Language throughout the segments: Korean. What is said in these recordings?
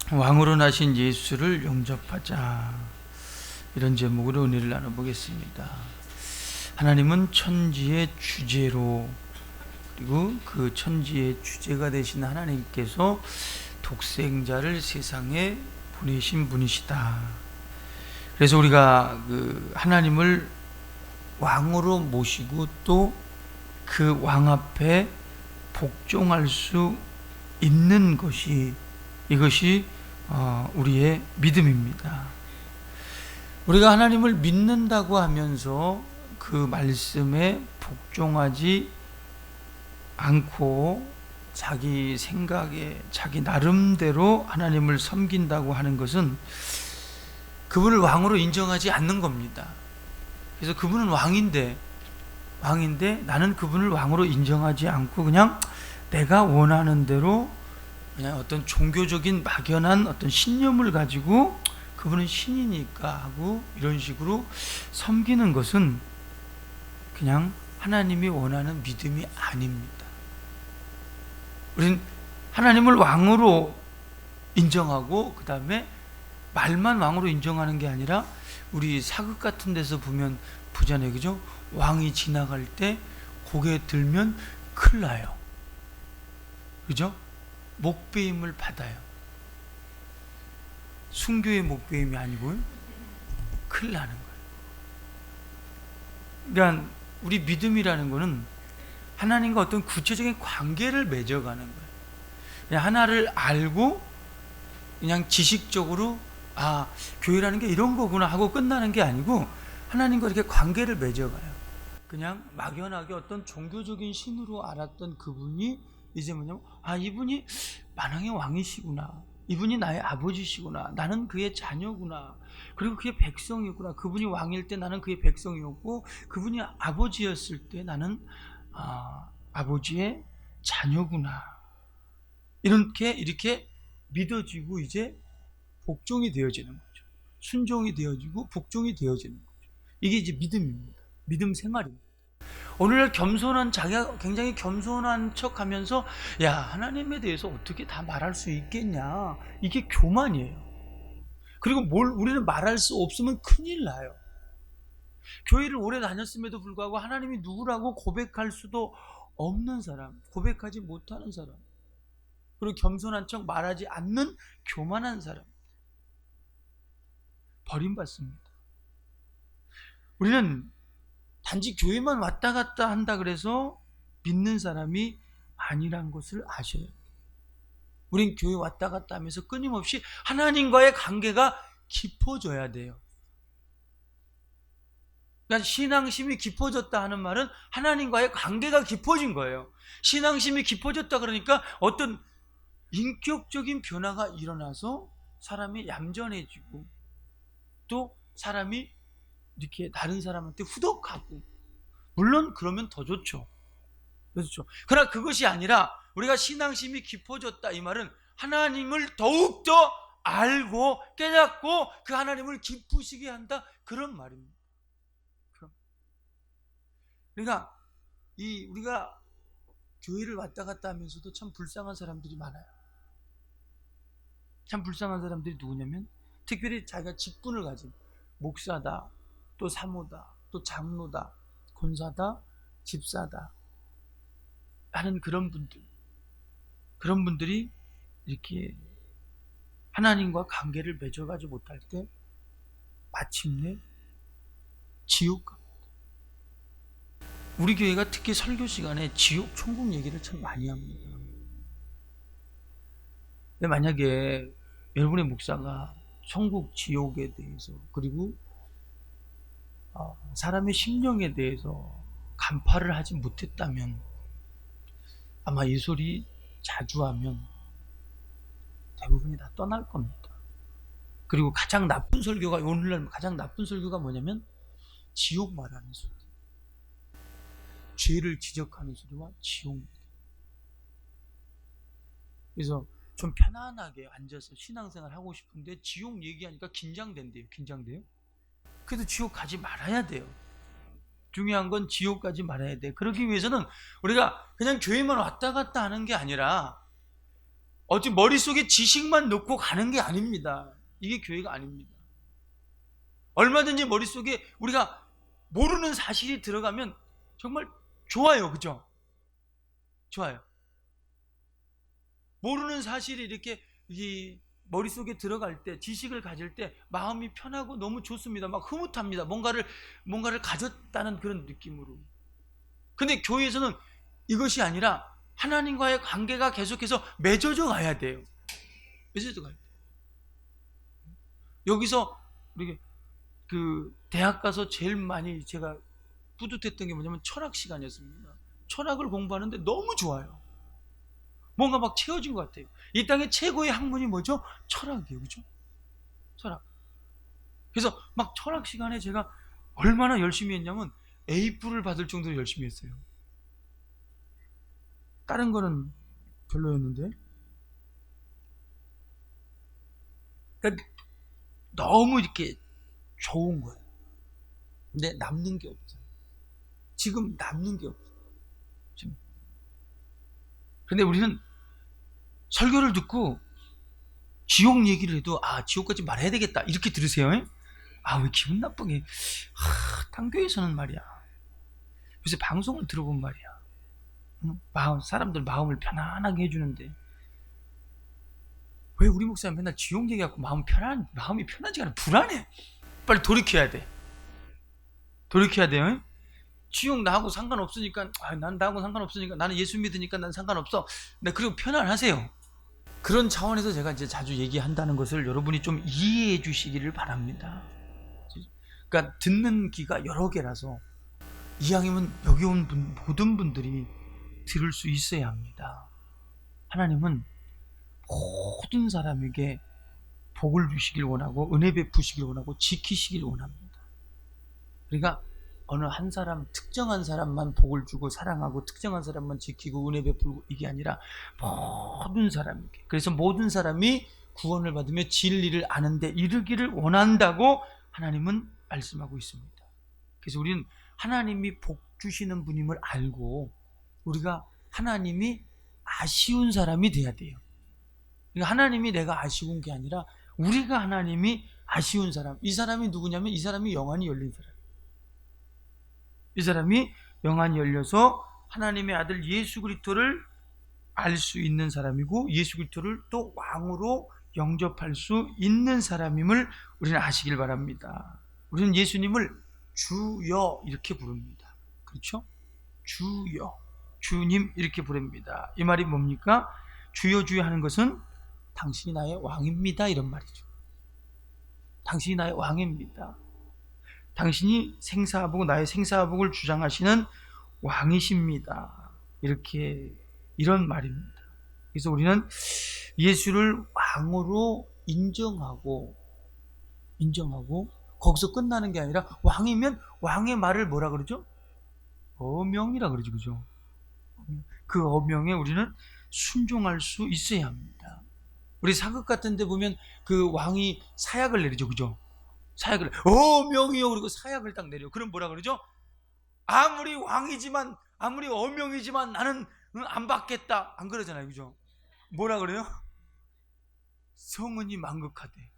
왕으로 나신 예수를 영접하자, 이런 제목으로 은혜를 나눠보겠습니다. 하나님은 천지의 주제로, 그리고 그 천지의 주제가 되신 하나님께서 독생자를 세상에 보내신 분이시다. 그래서 우리가 그 하나님을 왕으로 모시고 또 그 왕 앞에 복종할 수 있는 것이, 이것이 우리의 믿음입니다. 우리가 하나님을 믿는다고 하면서 그 말씀에 복종하지 않고 자기 생각에 자기 나름대로 하나님을 섬긴다고 하는 것은 그분을 왕으로 인정하지 않는 겁니다. 그래서 그분은 왕인데 나는 그분을 왕으로 인정하지 않고 그냥 내가 원하는 대로 그냥 어떤 종교적인 막연한 어떤 신념을 가지고 그분은 신이니까 하고 이런 식으로 섬기는 것은 그냥 하나님이 원하는 믿음이 아닙니다. 우리는 하나님을 왕으로 인정하고 그 다음에 말만 왕으로 인정하는 게 아니라, 우리 사극 같은 데서 보면 보잖아요, 그죠? 왕이 지나갈 때 고개 들면 큰일 나요, 그죠? 목베임을 받아요. 순교의 목베임이 아니고요, 큰일 나는 거예요. 그러니까 우리 믿음이라는 거는 하나님과 어떤 구체적인 관계를 맺어가는 거예요. 그냥 하나를 알고 그냥 지식적으로 교회라는 게 이런 거구나 하고 끝나는 게 아니고, 하나님과 이렇게 관계를 맺어가요. 그냥 막연하게 어떤 종교적인 신으로 알았던 그분이 이제 뭐냐면, 이분이 만왕의 왕이시구나, 이분이 나의 아버지시구나, 나는 그의 자녀구나, 그리고 그의 백성이구나, 그분이 왕일 때 나는 그의 백성이었고, 그분이 아버지였을 때 나는 아버지의 자녀구나, 이렇게 믿어지고 이제 복종이 되어지는 거죠. 순종이 되어지고 복종이 되어지는 거죠. 이게 이제 믿음입니다. 믿음 생활입니다. 오늘날 자기가 굉장히 겸손한 척 하면서 하나님에 대해서 어떻게 다 말할 수 있겠냐, 이게 교만이에요. 그리고 우리는 말할 수 없으면 큰일 나요. 교회를 오래 다녔음에도 불구하고 하나님이 누구라고 고백할 수도 없는 사람, 고백하지 못하는 사람, 그리고 겸손한 척 말하지 않는 교만한 사람, 버림받습니다. 우리는 단지 교회만 왔다 갔다 한다 그래서 믿는 사람이 아니란 것을 아셔야 돼요. 우린 교회 왔다 갔다 하면서 끊임없이 하나님과의 관계가 깊어져야 돼요. 그러니까 신앙심이 깊어졌다 하는 말은 하나님과의 관계가 깊어진 거예요. 신앙심이 깊어졌다 그러니까 어떤 인격적인 변화가 일어나서 사람이 얌전해지고, 또 사람이 이렇게 다른 사람한테 후덕하고, 물론 그러면 더 좋죠. 그렇죠. 그러나 그것이 아니라 우리가 신앙심이 깊어졌다 이 말은 하나님을 더욱더 알고 깨닫고 그 하나님을 기쁘시게 한다, 그런 말입니다. 그러니까 우리가 교회를 왔다 갔다 하면서도 참 불쌍한 사람들이 많아요. 참 불쌍한 사람들이 누구냐면, 특별히 자기가 직분을 가진 목사다, 또 사모다, 또 장로다, 권사다, 집사다 하는 그런 분들이 이렇게 하나님과 관계를 맺어가지 못할 때 마침내 지옥 갑니다. 우리 교회가 특히 설교 시간에 지옥 천국 얘기를 참 많이 합니다. 근데 만약에 여러분의 목사가 천국 지옥에 대해서, 그리고 사람의 심령에 대해서 간파를 하지 못했다면 아마 이 소리 자주 하면 대부분이 다 떠날 겁니다. 그리고 가장 나쁜 설교가, 오늘날 가장 나쁜 설교가 뭐냐면 지옥 말하는 소리, 죄를 지적하는 소리와 지옥. 그래서 좀 편안하게 앉아서 신앙생활 하고 싶은데 지옥 얘기하니까 긴장돼요. 그래도 지옥 가지 말아야 돼요. 중요한 건 지옥 가지 말아야 돼. 그러기 위해서는 우리가 그냥 교회만 왔다 갔다 하는 게 아니라 어찌 머릿속에 지식만 넣고 가는 게 아닙니다. 이게 교회가 아닙니다. 얼마든지 머릿속에 우리가 모르는 사실이 들어가면 정말 좋아요. 그죠? 좋아요. 모르는 사실이 이렇게 이 머릿속에 들어갈 때, 지식을 가질 때 마음이 편하고 너무 좋습니다. 막 흐뭇합니다. 뭔가를 가졌다는 그런 느낌으로. 근데 교회에서는 이것이 아니라 하나님과의 관계가 계속해서 맺어져 가야 돼요. 맺어져 가야 돼요. 여기서 우리 그 대학 가서 제일 많이 제가 뿌듯했던 게 뭐냐면 철학 시간이었습니다. 철학을 공부하는데 너무 좋아요. 뭔가 막 채워진 것 같아요. 이 땅의 최고의 학문이 뭐죠? 철학이에요. 그죠? 철학. 그래서 막 철학 시간에 제가 얼마나 열심히 했냐면 A뿔을 받을 정도로 열심히 했어요. 다른 거는 별로였는데. 그러니까 너무 이렇게 좋은 거예요. 근데 남는 게 없어요. 지금 남는 게 없어요. 지금. 근데 우리는 설교를 듣고 지옥 얘기를 해도 지옥까지 말해야 되겠다 이렇게 들으세요. 왜 기분 나쁘게. 단교에서는 말이야, 요새 방송을 들어본 말이야, 사람들 마음을 편안하게 해주는데 왜 우리 목사님 맨날 지옥 얘기하고 마음이 편하지가 않아. 불안해. 빨리 돌이켜야 돼. 돌이켜야 돼요. 지옥 나하고 상관없으니까, 난 나하고 상관없으니까, 나는 예수 믿으니까 난 상관없어. 네, 그리고 편안하세요. 그런 차원에서 제가 이제 자주 얘기한다는 것을 여러분이 좀 이해해 주시기를 바랍니다. 그러니까 듣는 귀가 여러 개라서 이왕이면 여기 온 모든 분들이 들을 수 있어야 합니다. 하나님은 모든 사람에게 복을 주시길 원하고 은혜 베푸시길 원하고 지키시길 원합니다. 그러니까 어느 한 사람, 특정한 사람만 복을 주고 사랑하고 특정한 사람만 지키고 은혜 베풀고 이게 아니라 모든 사람에게. 그래서 모든 사람이 구원을 받으며 진리를 아는 데 이르기를 원한다고 하나님은 말씀하고 있습니다. 그래서 우리는 하나님이 복 주시는 분임을 알고 우리가 하나님이 아쉬운 사람이 돼야 돼요. 그러니까 하나님이 내가 아쉬운 게 아니라 우리가 하나님이 아쉬운 사람. 이 사람이 누구냐면 이 사람이 영안이 열린 사람. 이 사람이 영안이 열려서 하나님의 아들 예수 그리스도를 알 수 있는 사람이고 예수 그리스도를 또 왕으로 영접할 수 있는 사람임을 우리는 아시길 바랍니다. 우리는 예수님을 주여 이렇게 부릅니다. 그렇죠? 주여, 주님 이렇게 부릅니다. 이 말이 뭡니까? 주여 주여 하는 것은 당신이 나의 왕입니다 이런 말이죠. 당신이 나의 왕입니다. 당신이 생사하복, 나의 생사하복을 주장하시는 왕이십니다. 이런 말입니다. 그래서 우리는 예수를 왕으로 인정하고 거기서 끝나는 게 아니라 왕이면 왕의 말을 뭐라 그러죠? 어명이라 그러죠. 그죠? 그 어명에 우리는 순종할 수 있어야 합니다. 우리 사극 같은 데 보면 그 왕이 사약을 내리죠. 그죠? 사약을 어명이요 그리고 사약을 딱 내려. 그럼 뭐라 그러죠? 아무리 왕이지만 아무리 어명이지만 나는 안 받겠다 안 그러잖아요. 그죠? 뭐라 그래요? 성은이 만극하되.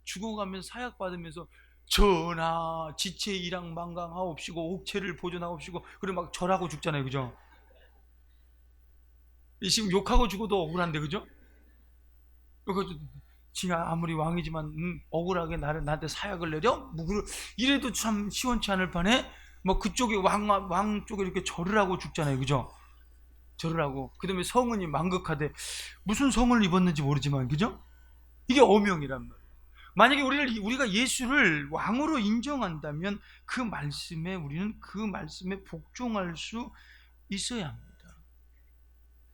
죽어가면 사약 받으면서 전하 지체 일항만강하옵시고 옥체를 보존하옵시고 그리고 막 절하고 죽잖아요. 그죠? 지금 욕하고 죽어도 억울한데. 그죠? 지가 아무리 왕이지만 억울하게 나한테 사약을 내려? 뭐 이래도 참 시원치 않을 판에 뭐 그쪽에 왕 쪽에 이렇게 절을 하고 죽잖아요. 그죠? 절을 하고 그 다음에 성은이 만극하되. 무슨 성을 입었는지 모르지만 그죠? 이게 어명이란 말이에요. 만약에 우리가 예수를 왕으로 인정한다면 그 말씀에 우리는 그 말씀에 복종할 수 있어야 합니다.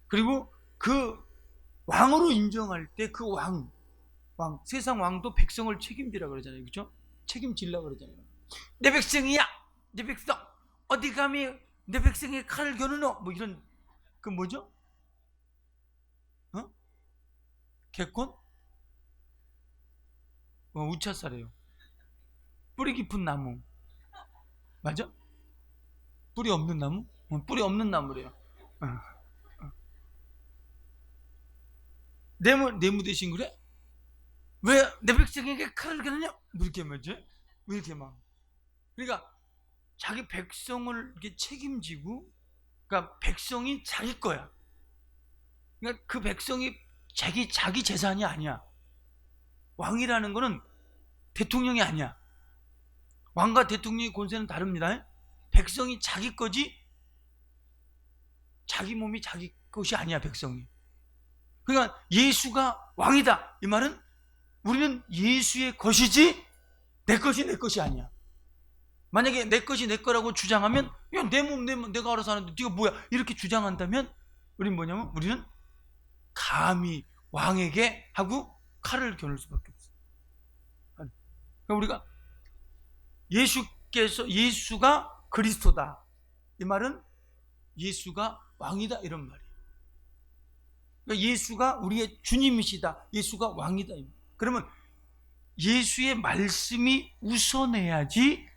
그리고 그 왕으로 인정할 때 그 세상 왕도 백성을 책임지라 그러잖아요. 그죠? 책임질라 그러잖아요. 내 백성이야! 내 백성! 어디 감히 내 백성의 칼을 겨누노? 뭐 이런, 그 뭐죠? 개콘? 우차사래요. 뿌리 깊은 나무. 맞아? 뿌리 없는 나무? 뿌리 없는 나무래요. 내 대신 그래? 왜 내 백성에게 칼을 겨누냐? 뭐 이렇게 말이지? 왜 이렇게 막? 그러니까 자기 백성을 이렇게 책임지고, 그러니까 백성이 자기 거야. 그러니까 그 백성이 자기 재산이 아니야. 왕이라는 거는 대통령이 아니야. 왕과 대통령의 권세는 다릅니다. 백성이 자기 거지 자기 몸이 자기 것이 아니야, 백성이. 그러니까 예수가 왕이다, 이 말은 우리는 예수의 것이지 내 것이 내 것이 아니야. 만약에 내 것이 내 거라고 주장하면, 야, 내 몸 내가 알아서 하는데 네가 뭐야, 이렇게 주장한다면 우리는 뭐냐면, 우리는 감히 왕에게 하고 칼을 겨눌 수밖에 없어. 그러니까 우리가 예수가 그리스도다, 이 말은 예수가 왕이다, 이런 말이에요. 그러니까 예수가 우리의 주님이시다, 예수가 왕이다. 그러면 예수의 말씀이 우선해야지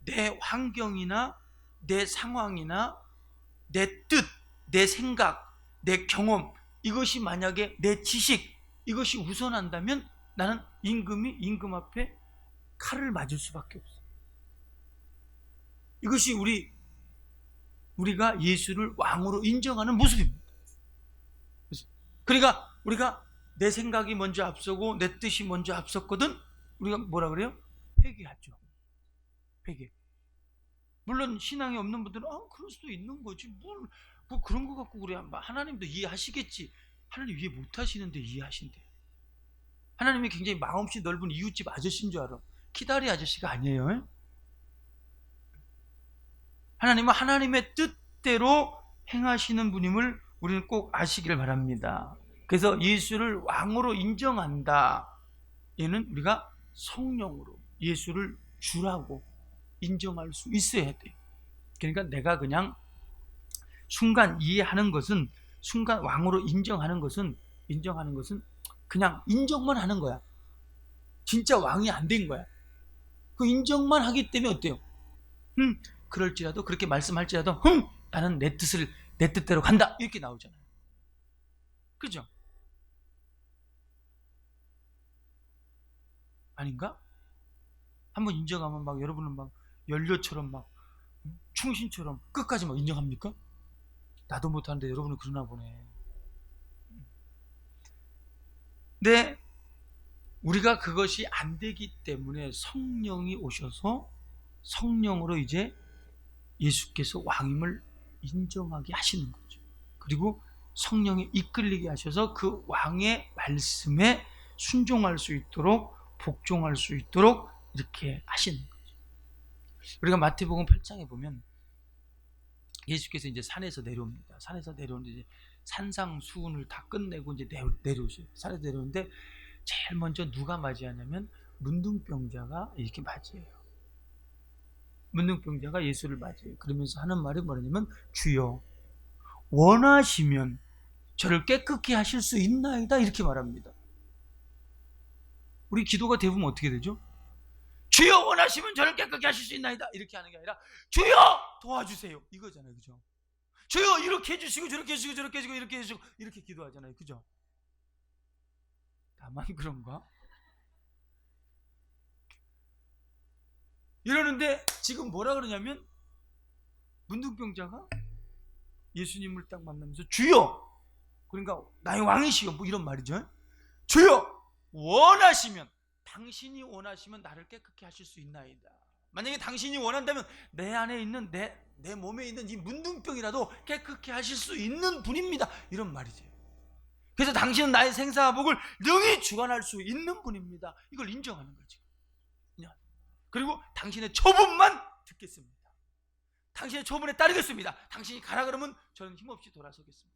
내 환경이나 내 상황이나 내 뜻, 내 생각, 내 경험, 이것이 만약에 내 지식, 이것이 우선한다면 나는 임금 앞에 칼을 맞을 수밖에 없어. 이것이 우리가 예수를 왕으로 인정하는 모습입니다. 그러니까 우리가 내 생각이 먼저 앞서고 내 뜻이 먼저 앞섰거든, 우리가 뭐라 그래요? 회개하죠. 회개. 물론 신앙이 없는 분들은 그럴 수도 있는 거지, 뭐 그런 거 갖고 그래. 하나님도 이해하시겠지. 하나님 이해 못하시는데 이해하신대. 하나님이 굉장히 마음씨 넓은 이웃집 아저씨인 줄 알아. 키다리 아저씨가 아니에요. 하나님은 하나님의 뜻대로 행하시는 분임을 우리는 꼭 아시길 바랍니다. 그래서 예수를 왕으로 인정한다, 얘는 우리가 성령으로 예수를 주라고 인정할 수 있어야 돼. 그러니까 내가 그냥 순간 이해하는 것은, 순간 왕으로 인정하는 것은 그냥 인정만 하는 거야. 진짜 왕이 안 된 거야. 그 인정만 하기 때문에 어때요? 그럴지라도, 그렇게 말씀할지라도 나는 내 뜻대로 간다, 이렇게 나오잖아요. 그죠? 아닌가? 한번 인정하면 막 여러분은 막 연료처럼 막 충신처럼 끝까지 막 인정합니까? 나도 못하는데 여러분은 그러나 보네. 근데 우리가 그것이 안 되기 때문에 성령이 오셔서 성령으로 이제 예수께서 왕임을 인정하게 하시는 거죠. 그리고 성령이 이끌리게 하셔서 그 왕의 말씀에 순종할 수 있도록, 복종할 수 있도록 이렇게 하시는 거죠. 우리가 마태복음 8장에 보면 예수께서 이제 산에서 내려옵니다. 산에서 내려오는데 이제 산상수훈을 다 끝내고 이제 내려오셔요. 산에서 내려오는데 제일 먼저 누가 맞이하냐면 문둥병자가 이렇게 맞이해요. 문둥병자가 예수를 맞이해요. 그러면서 하는 말이 뭐냐면, 주여 원하시면 저를 깨끗게 하실 수 있나이다, 이렇게 말합니다. 우리 기도가 대부분 어떻게 되죠? 주여 원하시면 저를 깨끗게 하실 수 있나이다, 이렇게 하는 게 아니라 주여 도와주세요, 이거잖아요. 그죠? 주여 이렇게 해주시고 저렇게 해주시고 저렇게 해주시고 이렇게 해주시고, 이렇게 기도하잖아요. 그죠? 다만 그런가? 이러는데 지금 뭐라 그러냐면, 문둥병자가 예수님을 딱 만나면서 주여, 그러니까 나의 왕이시여, 뭐 이런 말이죠. 주여 원하시면, 당신이 원하시면 나를 깨끗게 하실 수 있나이다. 만약에 당신이 원한다면 내 안에 있는 내 몸에 있는 이 문둥병이라도 깨끗게 하실 수 있는 분입니다, 이런 말이죠. 그래서 당신은 나의 생사복을 능히 주관할 수 있는 분입니다, 이걸 인정하는 거죠. 그리고 당신의 처분만 듣겠습니다. 당신의 처분에 따르겠습니다. 당신이 가라 그러면 저는 힘없이 돌아서겠습니다,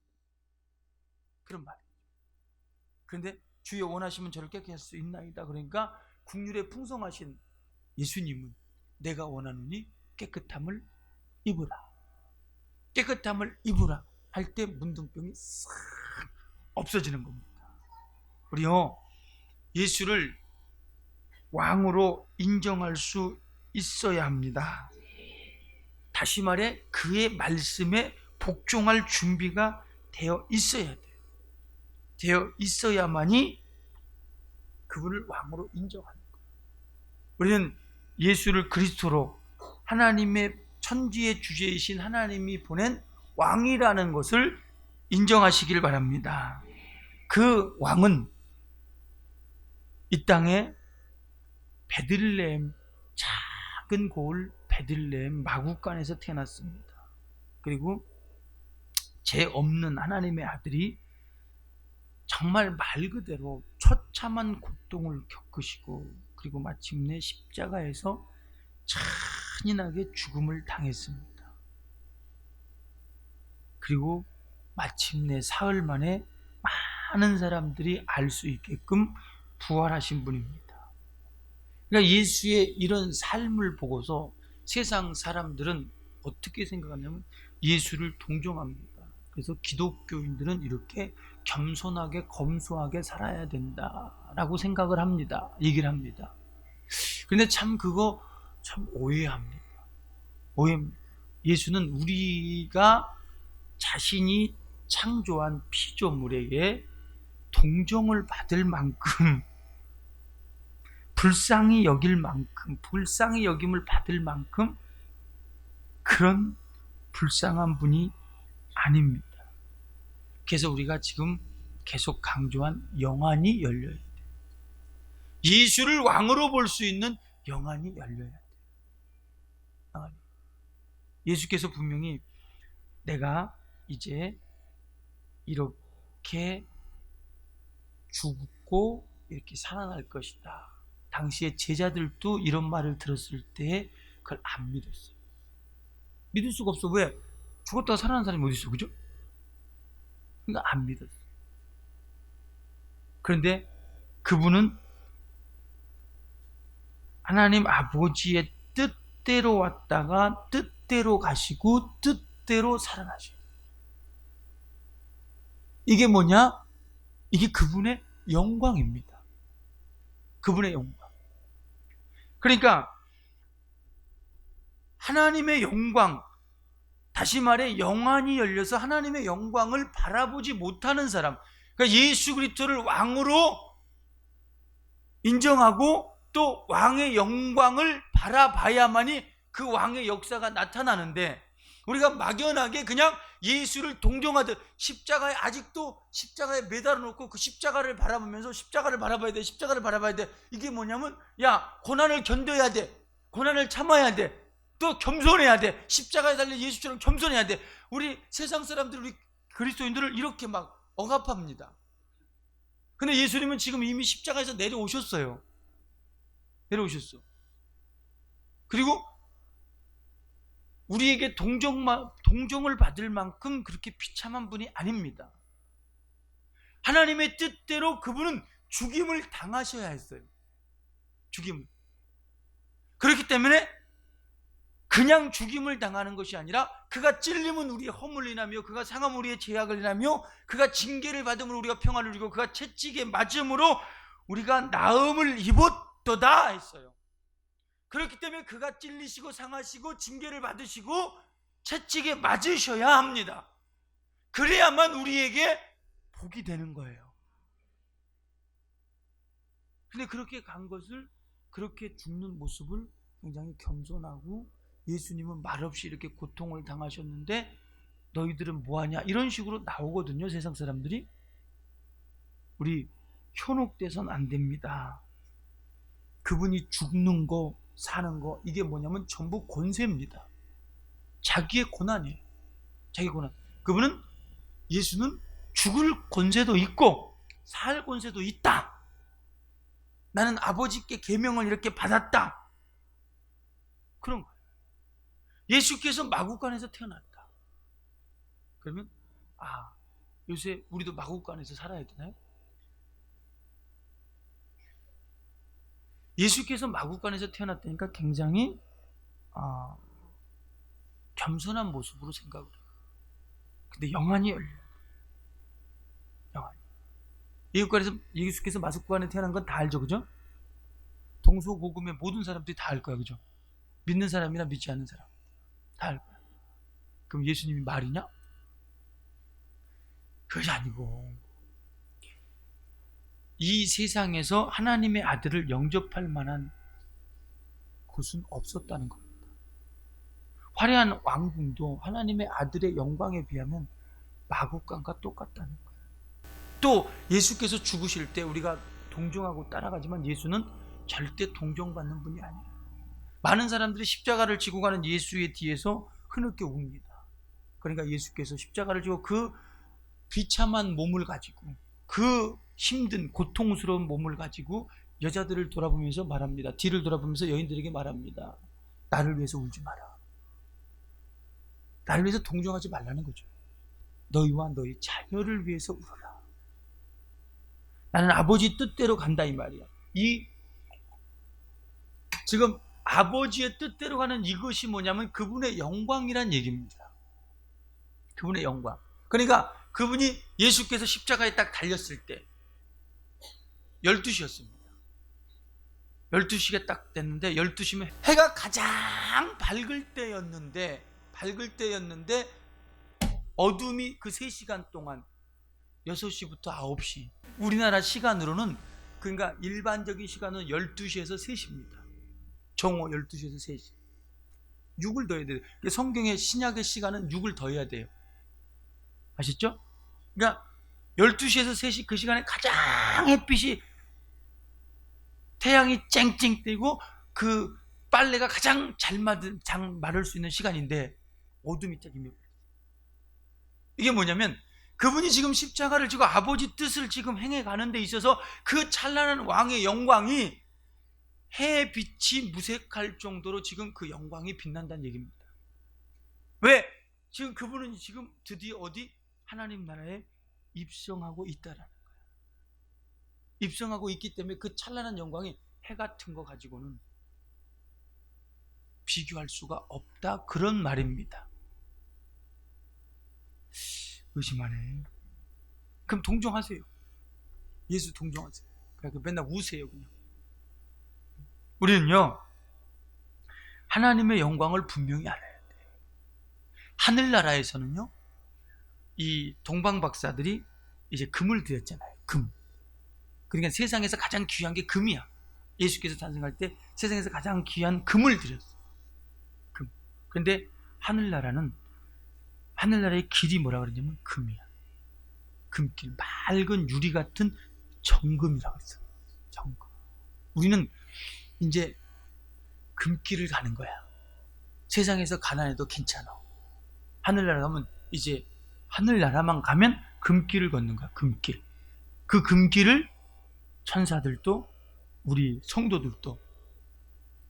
그런 말이에요. 그런데 주여 원하시면 저를 깨끗게 할 수 있나이다, 그러니까 국률에 풍성하신 예수님은 내가 원하노니 깨끗함을 입으라, 깨끗함을 입으라 할 때 문둥병이 싹 없어지는 겁니다. 우리요, 예수를 왕으로 인정할 수 있어야 합니다. 다시 말해 그의 말씀에 복종할 준비가 되어 있어야 돼요. 되어 있어야만이 그분을 왕으로 인정하는 거예요. 우리는 예수를 그리스도로 하나님의 천지의 주제이신 하나님이 보낸 왕이라는 것을 인정하시길 바랍니다. 그 왕은 이 땅에 베들레헴, 작은 고을 베들레헴 마구간에서 태어났습니다. 그리고 죄 없는 하나님의 아들이 정말 말 그대로 처참한 고통을 겪으시고 그리고 마침내 십자가에서 잔인하게 죽음을 당했습니다. 그리고 마침내 사흘 만에 많은 사람들이 알 수 있게끔 부활하신 분입니다. 그러니까 예수의 이런 삶을 보고서 세상 사람들은 어떻게 생각하냐면 예수를 동정합니다. 그래서 기독교인들은 이렇게 겸손하게 검소하게 살아야 된다라고 생각을 합니다. 얘기를 합니다. 그런데 참 그거 참 오해합니다. 오해입니다. 예수는 우리가 자신이 창조한 피조물에게 동정을 받을 만큼 불쌍히 여길 만큼 불쌍히 여김을 받을 만큼 그런 불쌍한 분이 아닙니다. 그래서 우리가 지금 계속 강조한 영안이 열려야 돼요. 예수를 왕으로 볼 수 있는 영안이 열려야 돼요. 예수께서 분명히 내가 이제 이렇게 죽고 이렇게 살아날 것이다. 당시에 제자들도 이런 말을 들었을 때 그걸 안 믿었어요. 믿을 수가 없어. 왜? 죽었다가 살아난 사람이 어디 있어, 그죠? 그러니까 안 믿었어요. 그런데 그분은 하나님 아버지의 뜻대로 왔다가 뜻대로 가시고 뜻대로 살아나셔요. 이게 뭐냐? 이게 그분의 영광입니다. 그분의 영광. 그러니까 하나님의 영광, 다시 말해 영안이 열려서 하나님의 영광을 바라보지 못하는 사람, 그러니까 예수 그리스도를 왕으로 인정하고 또 왕의 영광을 바라봐야만이 그 왕의 역사가 나타나는데, 우리가 막연하게 그냥 예수를 동정하듯 십자가에 아직도 십자가에 매달아 놓고 그 십자가를 바라보면서 십자가를 바라봐야 돼, 십자가를 바라봐야 돼. 이게 뭐냐면, 야, 고난을 견뎌야 돼, 고난을 참아야 돼, 또 겸손해야 돼, 십자가에 달린 예수처럼 겸손해야 돼. 우리 세상 사람들, 우리 그리스도인들을 이렇게 막 억압합니다. 근데 예수님은 지금 이미 십자가에서 내려오셨어요. 내려오셨어. 그리고 우리에게 동정을 받을 만큼 그렇게 비참한 분이 아닙니다. 하나님의 뜻대로 그분은 죽임을 당하셔야 했어요. 죽임을. 그렇기 때문에 그냥 죽임을 당하는 것이 아니라 그가 찔림은 우리의 허물을 인하며 그가 상함은 우리의 죄악을 인하며 그가 징계를 받음으로 우리가 평안을 누리고 그가 채찍에 맞음으로 우리가 나음을 입었도다 했어요. 그렇기 때문에 그가 찔리시고 상하시고 징계를 받으시고 채찍에 맞으셔야 합니다. 그래야만 우리에게 복이 되는 거예요. 근데 그렇게 간 것을, 그렇게 죽는 모습을 굉장히 겸손하고, 예수님은 말없이 이렇게 고통을 당하셨는데 너희들은 뭐하냐 이런 식으로 나오거든요. 세상 사람들이. 우리 현혹돼서는 안 됩니다. 그분이 죽는 거 사는 거, 이게 뭐냐면 전부 권세입니다. 자기의 고난이에요. 자기 고난. 그분은, 예수는 죽을 권세도 있고 살 권세도 있다. 나는 아버지께 계명을 이렇게 받았다. 그런 거예요. 예수께서 마구간에서 태어났다. 그러면 요새 우리도 마구간에서 살아야 되나요? 예수께서 마구간에서 태어났다니까 굉장히 겸손한 모습으로 생각을 해요. 근데 영안이 열려요. 영안이. 예수께서 마구간에 태어난 건 다 알죠, 그죠? 동서고금의 모든 사람들이 다 알 거야, 그죠? 믿는 사람이나 믿지 않는 사람 다 알 거야. 그럼 예수님이 말이냐? 그것이 아니고 이 세상에서 하나님의 아들을 영접할 만한 곳은 없었다는 겁니다. 화려한 왕궁도 하나님의 아들의 영광에 비하면 마국간과 똑같다는 거예요. 또 예수께서 죽으실 때 우리가 동정하고 따라가지만 예수는 절대 동정받는 분이 아니에요. 많은 사람들이 십자가를 지고 가는 예수의 뒤에서 흐느껴 웁니다. 그러니까 예수께서 십자가를 지고 그 비참한 몸을 가지고, 그 힘든 고통스러운 몸을 가지고 여자들을 돌아보면서 말합니다. 뒤를 돌아보면서 여인들에게 말합니다. 나를 위해서 울지 마라. 나를 위해서 동정하지 말라는 거죠. 너희와 너희 자녀를 위해서 울어라. 나는 아버지 뜻대로 간다, 이 말이야. 지금 아버지의 뜻대로 가는 이것이 뭐냐면 그분의 영광이란 얘기입니다. 그분의 영광. 그러니까 그분이, 예수께서 십자가에 딱 달렸을 때 12시였습니다. 12시가 딱 됐는데, 12시면 해가 가장 밝을 때였는데 어둠이 그 3시간 동안 6시부터 9시, 우리나라 시간으로는, 그러니까 일반적인 시간은 12시에서 3시입니다. 정오 12시에서 3시. 6을 더해야 돼요. 성경의 신약의 시간은 6을 더해야 돼요. 아시죠? 그러니까 12시에서 3시, 그 시간에 가장 햇빛이, 태양이 쨍쨍 뜨고 그 빨래가 가장 잘 마를 수 있는 시간인데 어둠이 딱 임해버렸어요. 이게 뭐냐면 그분이 지금 십자가를 지고 아버지 뜻을 지금 행해가는 데 있어서 그 찬란한 왕의 영광이 해의 빛이 무색할 정도로 지금 그 영광이 빛난다는 얘기입니다. 왜? 지금 그분은 지금 드디어 어디? 하나님 나라에 입성하고 있다라는 거예요. 입성하고 있기 때문에 그 찬란한 영광이 해 같은 거 가지고는 비교할 수가 없다, 그런 말입니다. 의심하네. 그럼 동정하세요. 예수 동정하세요. 그러니까 맨날 우세요 그냥. 우리는요, 하나님의 영광을 분명히 알아야 돼요. 하늘나라에서는요, 이 동방박사들이 이제 금을 드렸잖아요. 금. 그러니까 세상에서 가장 귀한 게 금이야. 예수께서 탄생할 때 세상에서 가장 귀한 금을 드렸어요. 금. 그런데 하늘나라의 길이 뭐라 그러냐면 금이야. 금길, 맑은 유리 같은 정금이라고 했어요. 정금. 우리는 이제 금길을 가는 거야. 세상에서 가난해도 괜찮아. 하늘나라 가면, 이제 하늘나라만 가면 금길을 걷는 거야. 금길. 그 금길을 천사들도 우리 성도들도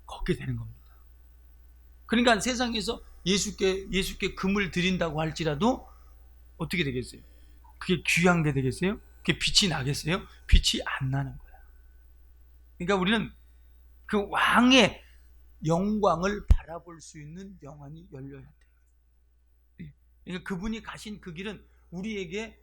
걷게 되는 겁니다. 그러니까 세상에서 예수께 금을 드린다고 할지라도 어떻게 되겠어요? 그게 귀한 게 되겠어요? 그게 빛이 나겠어요? 빛이 안 나는 거야. 그러니까 우리는 그 왕의 영광을 바라볼 수 있는 영안이 열려야 돼요. 그러니까 그분이 가신 그 길은 우리에게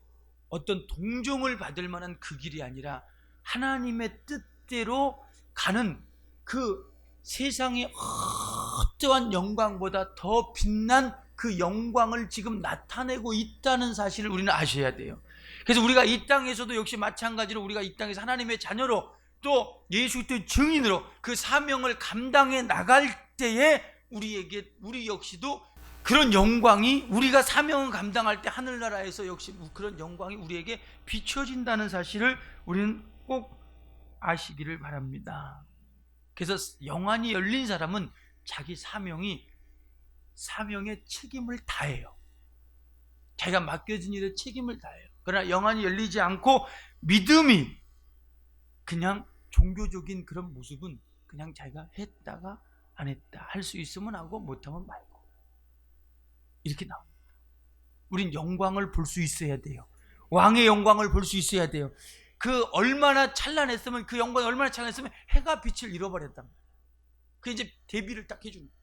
어떤 동정을 받을 만한 그 길이 아니라 하나님의 뜻대로 가는, 그 세상의 어떠한 영광보다 더 빛난 그 영광을 지금 나타내고 있다는 사실을 우리는 아셔야 돼요. 그래서 우리가 이 땅에서도 역시 마찬가지로 우리가 이 땅에서 하나님의 자녀로, 또 예수 그리스도의 증인으로 그 사명을 감당해 나갈 때에 우리 역시도 그런 영광이, 우리가 사명을 감당할 때 하늘나라에서 역시 그런 영광이 우리에게 비춰진다는 사실을 우리는 꼭 아시기를 바랍니다. 그래서 영안이 열린 사람은 자기 사명의 책임을 다해요. 자기가 맡겨진 일에 책임을 다해요. 그러나 영안이 열리지 않고 믿음이 그냥 종교적인 그런 모습은 그냥 자기가 했다가 안 했다, 할 수 있으면 하고 못하면 말고, 이렇게 나옵니다. 우린 영광을 볼 수 있어야 돼요. 왕의 영광을 볼 수 있어야 돼요. 그 얼마나 찬란했으면, 그 영광이 얼마나 찬란했으면 해가 빛을 잃어버렸단 말이에요. 그 이제 대비를 딱 해주는 거예요.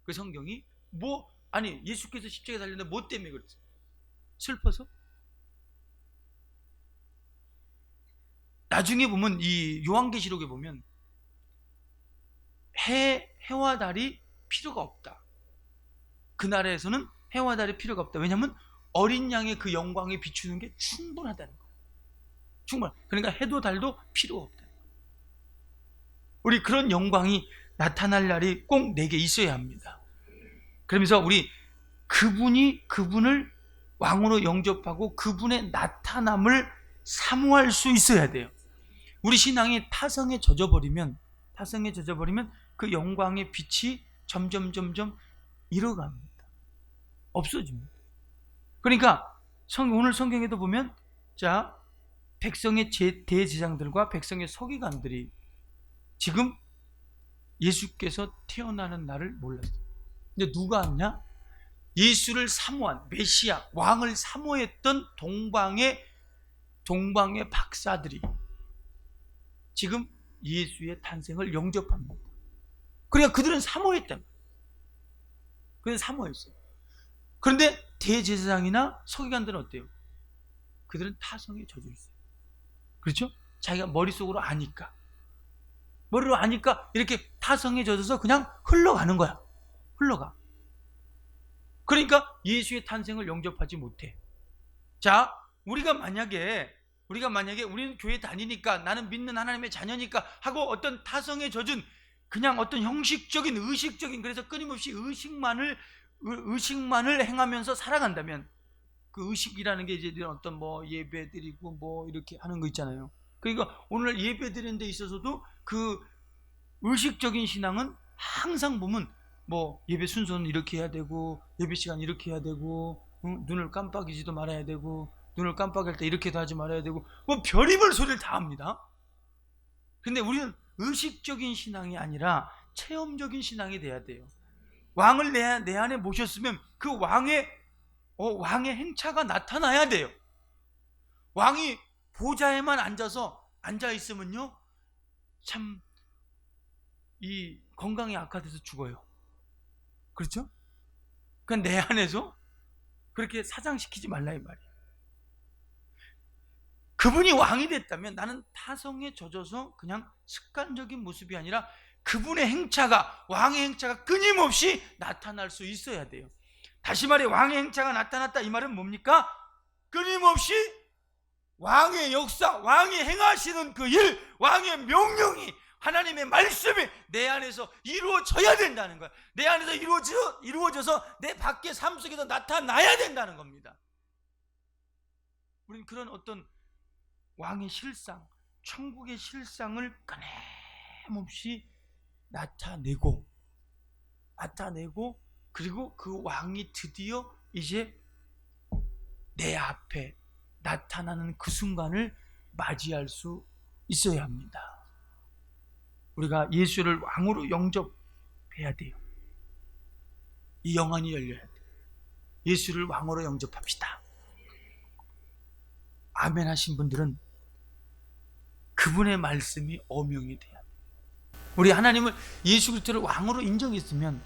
그 성경이 예수께서 십자가에 달렸는데 뭐 때문에 그랬어요? 슬퍼서? 나중에 보면, 이 요한계시록에 보면 해와 달이 필요가 없다. 그 나라에서는 해와 달이 필요가 없다. 왜냐하면 어린 양의 그 영광에 비추는 게 충분하다는 거예요. 충분한. 그러니까 해도 달도 필요 없다. 우리 그런 영광이 나타날 날이 꼭 내게 있어야 합니다. 그러면서 우리 그분을 왕으로 영접하고 그분의 나타남을 사모할 수 있어야 돼요. 우리 신앙이 타성에 젖어버리면 그 영광의 빛이 점점 잃어갑니다. 없어집니다. 그러니까 오늘 성경에도 보면, 자, 백성의 대제사장들과 백성의 서기관들이 지금 예수께서 태어나는 날을 몰랐어요. 근데 누가 왔냐? 예수를 사모한 메시아 왕을 사모했던 동방의 박사들이 지금 예수의 탄생을 영접합니다. 그러니까 그들은 사모했단 말이에요. 그들은 사모했어요. 그런데 대제사장이나 서기관들은 어때요? 그들은 타성에 젖어 있어요. 그렇죠? 자기가 머릿속으로 아니까 이렇게 타성에 젖어서 그냥 흘러가는 거야. 흘러가. 그러니까 예수의 탄생을 영접하지 못해. 자, 우리가 만약에 우리는 교회 다니니까, 나는 믿는 하나님의 자녀니까 하고 어떤 타성에 젖은 그냥 어떤 형식적인 의식적인, 그래서 끊임없이 의식만을 행하면서 살아간다면, 그 의식이라는 게 이제 어떤 뭐 예배 드리고 뭐 이렇게 하는 거 있잖아요. 그러니까 오늘 예배 드리는 데 있어서도 그 의식적인 신앙은 항상 보면 뭐 예배 순서는 이렇게 해야 되고, 예배 시간 이렇게 해야 되고, 눈을 깜빡이지도 말아야 되고, 눈을 깜빡일 때 이렇게도 하지 말아야 되고, 뭐 별의별 소리를 다 합니다. 근데 우리는 의식적인 신앙이 아니라 체험적인 신앙이 돼야 돼요. 왕을 내 안에 모셨으면 그 왕의 행차가 나타나야 돼요. 왕이 보좌에만 앉아 있으면요, 참 이 건강이 악화돼서 죽어요. 그렇죠? 그건 내 안에서 그렇게 사장시키지 말라 이 말이에요. 그분이 왕이 됐다면 나는 타성에 젖어서 그냥 습관적인 모습이 아니라 그분의 왕의 행차가 끊임없이 나타날 수 있어야 돼요. 다시 말해, 왕의 행차가 나타났다 이 말은 뭡니까? 끊임없이 왕의 역사, 왕이 행하시는 그 일, 왕의 명령이, 하나님의 말씀이 내 안에서 이루어져야 된다는 거야. 내 안에서 이루어져서 내 밖의 삶 속에서 나타나야 된다는 겁니다. 우리는 그런 어떤 왕의 실상, 천국의 실상을 끊임없이 나타내고, 그리고 그 왕이 드디어 이제 내 앞에 나타나는 그 순간을 맞이할 수 있어야 합니다. 우리가 예수를 왕으로 영접해야 돼요. 이 영안이 열려야 돼요. 예수를 왕으로 영접합시다. 아멘 하신 분들은 그분의 말씀이 어명이 돼야 돼요. 우리 하나님을, 예수 그리스도를 왕으로 인정했으면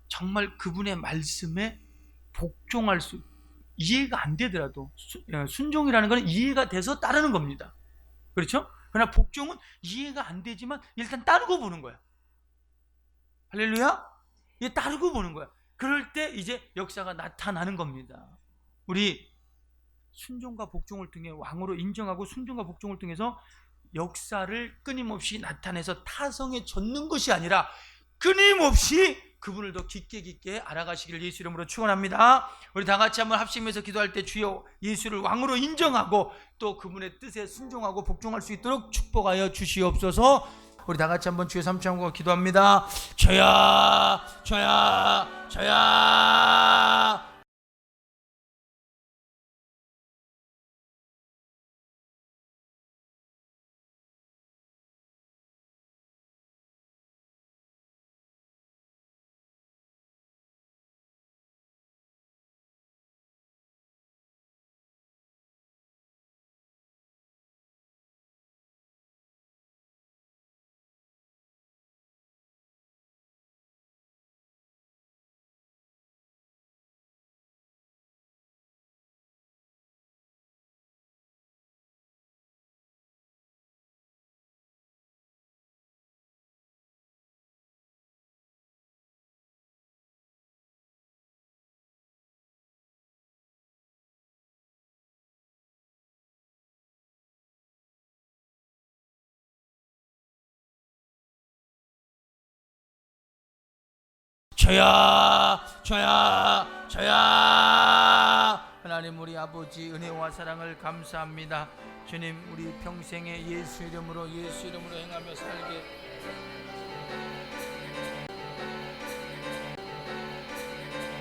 정말 그분의 말씀에 복종할 수, 이해가 안 되더라도 순종이라는 것은 이해가 돼서 따르는 겁니다. 그렇죠? 그러나 복종은 이해가 안 되지만 일단 따르고 보는 거야. 할렐루야? 이게 따르고 보는 거야. 그럴 때 이제 역사가 나타나는 겁니다. 우리 순종과 복종을 통해 왕으로 인정하고 순종과 복종을 통해서 역사를 끊임없이 나타내서 타성에 젖는 것이 아니라 끊임없이 그분을 더 깊게 알아가시기를 예수 이름으로 축원합니다. 우리 다 같이 한번 합심해서 기도할 때 주여 예수를 왕으로 인정하고 또 그분의 뜻에 순종하고 복종할 수 있도록 축복하여 주시옵소서. 우리 다 같이 한번 주의 삼창고 기도합니다. 저야 저야 저야 저야. 하나님 우리 아버지 은혜와 사랑을 감사합니다. 주님 우리 평생에 예수 이름으로 행하며 살게